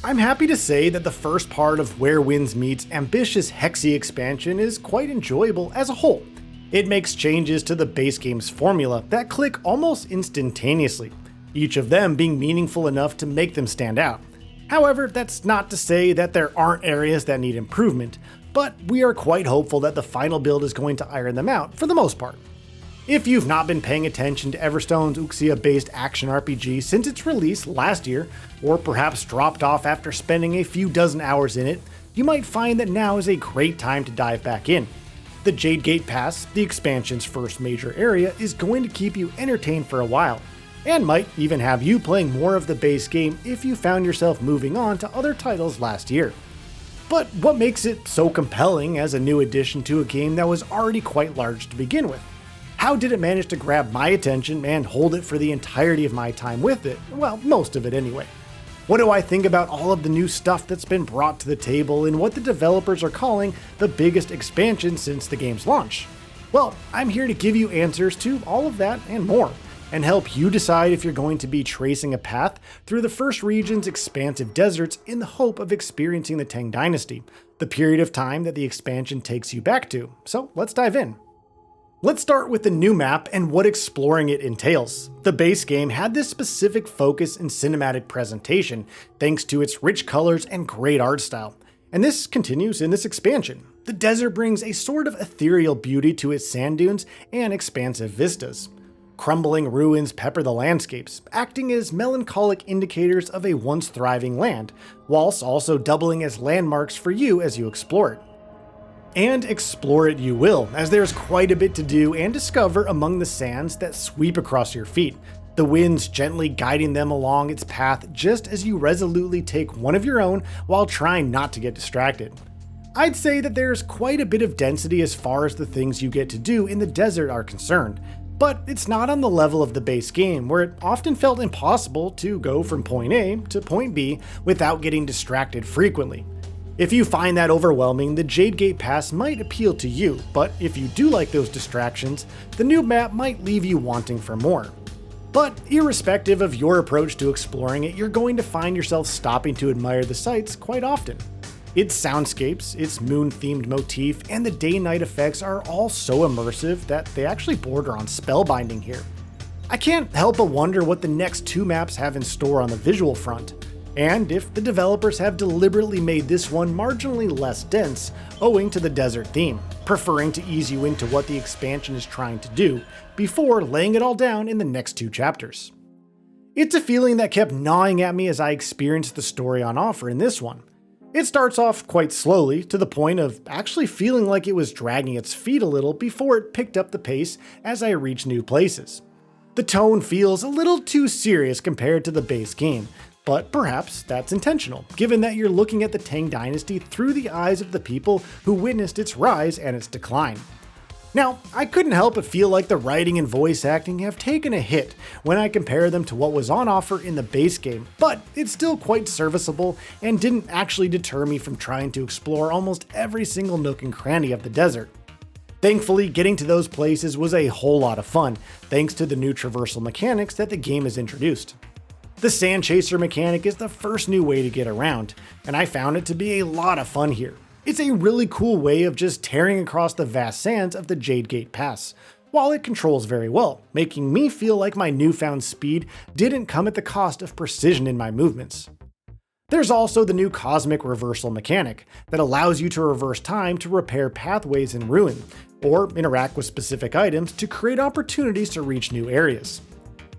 I'm happy to say that the first part of Where Winds Meet's ambitious Hexi expansion is quite enjoyable as a whole. It makes changes to the base game's formula that click almost instantaneously, each of them being meaningful enough to make them stand out. However, that's not to say that there aren't areas that need improvement, but we are quite hopeful that the final build is going to iron them out for the most part. If you've not been paying attention to Everstone's wuxia-based action RPG since its release last year, or perhaps dropped off after spending a few dozen hours in it, you might find that now is a great time to dive back in. The Jade Gate Pass, the expansion's first major area, is going to keep you entertained for a while, and might even have you playing more of the base game if you found yourself moving on to other titles last year. But what makes it so compelling as a new addition to a game that was already quite large to begin with? How did it manage to grab my attention and hold it for the entirety of my time with it? Well, most of it anyway. What do I think about all of the new stuff that's been brought to the table and what the developers are calling the biggest expansion since the game's launch? Well, I'm here to give you answers to all of that and more, and help you decide if you're going to be tracing a path through the first region's expansive deserts in the hope of experiencing the Tang Dynasty, the period of time that the expansion takes you back to. So let's dive in. Let's start with the new map and what exploring it entails. The base game had this specific focus in cinematic presentation, thanks to its rich colors and great art style. And this continues in this expansion. The desert brings a sort of ethereal beauty to its sand dunes and expansive vistas. Crumbling ruins pepper the landscapes, acting as melancholic indicators of a once thriving land, whilst also doubling as landmarks for you as you explore it. And explore it you will, as there's quite a bit to do and discover among the sands that sweep across your feet, the winds gently guiding them along its path just as you resolutely take one of your own while trying not to get distracted. I'd say that there's quite a bit of density as far as the things you get to do in the desert are concerned, but it's not on the level of the base game, where it often felt impossible to go from point A to point B without getting distracted frequently. If you find that overwhelming, the Jade Gate Pass might appeal to you, but if you do like those distractions, the new map might leave you wanting for more. But irrespective of your approach to exploring it, you're going to find yourself stopping to admire the sights quite often. Its soundscapes, its moon-themed motif, and the day-night effects are all so immersive that they actually border on spellbinding here. I can't help but wonder what the next two maps have in store on the visual front, and if the developers have deliberately made this one marginally less dense owing to the desert theme, preferring to ease you into what the expansion is trying to do before laying it all down in the next two chapters. It's a feeling that kept gnawing at me as I experienced the story on offer in this one. It starts off quite slowly, to the point of actually feeling like it was dragging its feet a little before it picked up the pace as I reached new places. The tone feels a little too serious compared to the base game, but perhaps that's intentional, given that you're looking at the Tang Dynasty through the eyes of the people who witnessed its rise and its decline. Now, I couldn't help but feel like the writing and voice acting have taken a hit when I compare them to what was on offer in the base game, but it's still quite serviceable and didn't actually deter me from trying to explore almost every single nook and cranny of the desert. Thankfully, getting to those places was a whole lot of fun, thanks to the new traversal mechanics that the game has introduced. The Sand Chaser mechanic is the first new way to get around, and I found it to be a lot of fun here. It's a really cool way of just tearing across the vast sands of the Jade Gate Pass, while it controls very well, making me feel like my newfound speed didn't come at the cost of precision in my movements. There's also the new Cosmic Reversal mechanic that allows you to reverse time to repair pathways in ruin, or interact with specific items to create opportunities to reach new areas.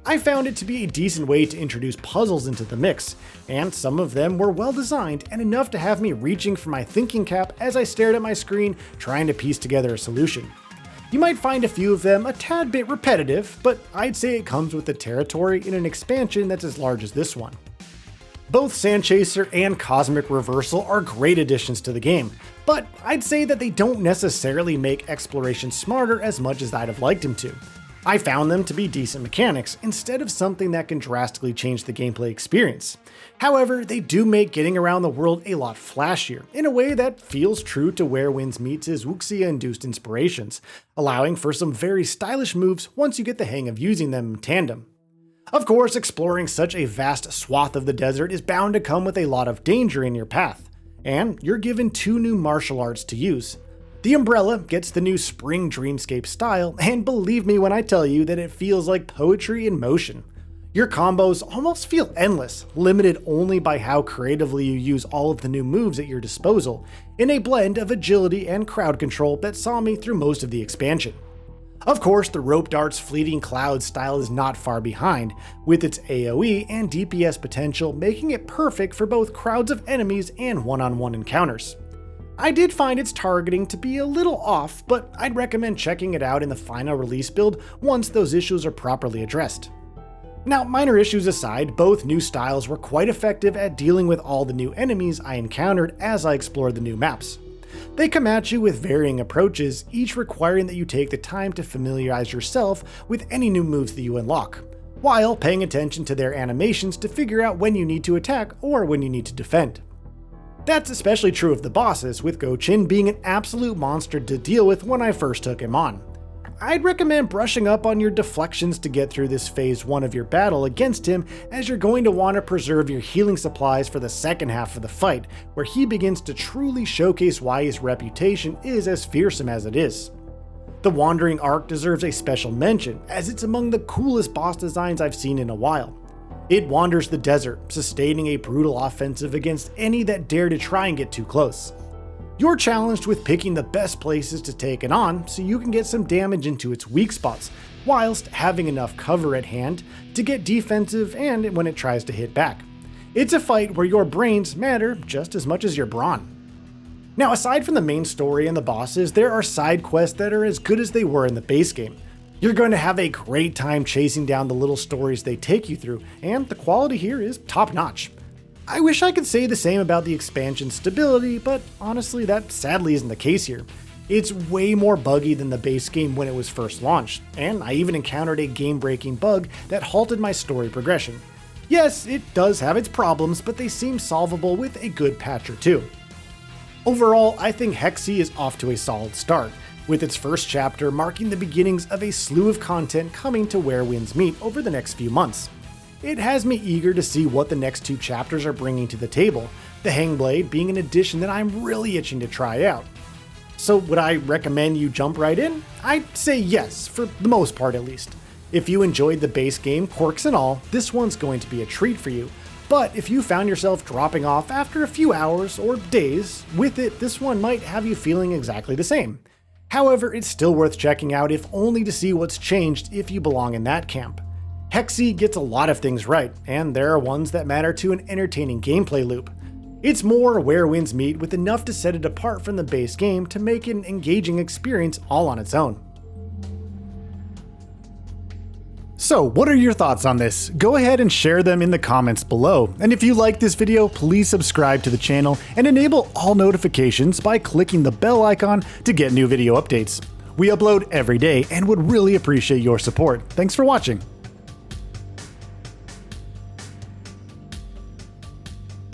I found it to be a decent way to introduce puzzles into the mix, and some of them were well designed and enough to have me reaching for my thinking cap as I stared at my screen trying to piece together a solution. You might find a few of them a tad bit repetitive, but I'd say it comes with the territory in an expansion that's as large as this one. Both Sand Chaser and Cosmic Reversal are great additions to the game, but I'd say that they don't necessarily make exploration smarter as much as I'd have liked them to. I found them to be decent mechanics instead of something that can drastically change the gameplay experience. However, they do make getting around the world a lot flashier, in a way that feels true to Where Winds Meet's wuxia-induced inspirations, allowing for some very stylish moves once you get the hang of using them in tandem. Of course, exploring such a vast swath of the desert is bound to come with a lot of danger in your path, and you're given 2 new martial arts to use. The Umbrella gets the new Spring Dreamscape style, and believe me when I tell you that it feels like poetry in motion. Your combos almost feel endless, limited only by how creatively you use all of the new moves at your disposal, in a blend of agility and crowd control that saw me through most of the expansion. Of course, the Rope Dart's Fleeting Cloud style is not far behind, with its AoE and DPS potential making it perfect for both crowds of enemies and one-on-one encounters. I did find its targeting to be a little off, but I'd recommend checking it out in the final release build once those issues are properly addressed. Now, minor issues aside, both new styles were quite effective at dealing with all the new enemies I encountered as I explored the new maps. They come at you with varying approaches, each requiring that you take the time to familiarize yourself with any new moves that you unlock, while paying attention to their animations to figure out when you need to attack or when you need to defend. That's especially true of the bosses, with Go-Chin being an absolute monster to deal with when I first took him on. I'd recommend brushing up on your deflections to get through this phase 1 of your battle against him, as you're going to want to preserve your healing supplies for the second half of the fight, where he begins to truly showcase why his reputation is as fearsome as it is. The Wandering Arc deserves a special mention, as it's among the coolest boss designs I've seen in a while. It wanders the desert, sustaining a brutal offensive against any that dare to try and get too close. You're challenged with picking the best places to take it on so you can get some damage into its weak spots, whilst having enough cover at hand to get defensive and when it tries to hit back. It's a fight where your brains matter just as much as your brawn. Now, aside from the main story and the bosses, there are side quests that are as good as they were in the base game. You're going to have a great time chasing down the little stories they take you through, and the quality here is top notch. I wish I could say the same about the expansion stability, but honestly that sadly isn't the case here. It's way more buggy than the base game when it was first launched, and I even encountered a game-breaking bug that halted my story progression. Yes, it does have its problems, but they seem solvable with a good patch or two. Overall, I think Hexi is off to a solid start, with its first chapter marking the beginnings of a slew of content coming to Where Winds Meet over the next few months. It has me eager to see what the next 2 chapters are bringing to the table, the Hangblade being an addition that I'm really itching to try out. So would I recommend you jump right in? I'd say yes, for the most part at least. If you enjoyed the base game, quirks and all, this one's going to be a treat for you. But if you found yourself dropping off after a few hours or days with it, this one might have you feeling exactly the same. However, it's still worth checking out if only to see what's changed if you belong in that camp. Hexi gets a lot of things right, and there are ones that matter to an entertaining gameplay loop. It's more Where Winds Meet with enough to set it apart from the base game to make it an engaging experience all on its own. So what are your thoughts on this? Go ahead and share them in the comments below. And if you like this video, please subscribe to the channel and enable all notifications by clicking the bell icon to get new video updates. We upload every day and would really appreciate your support. Thanks for watching.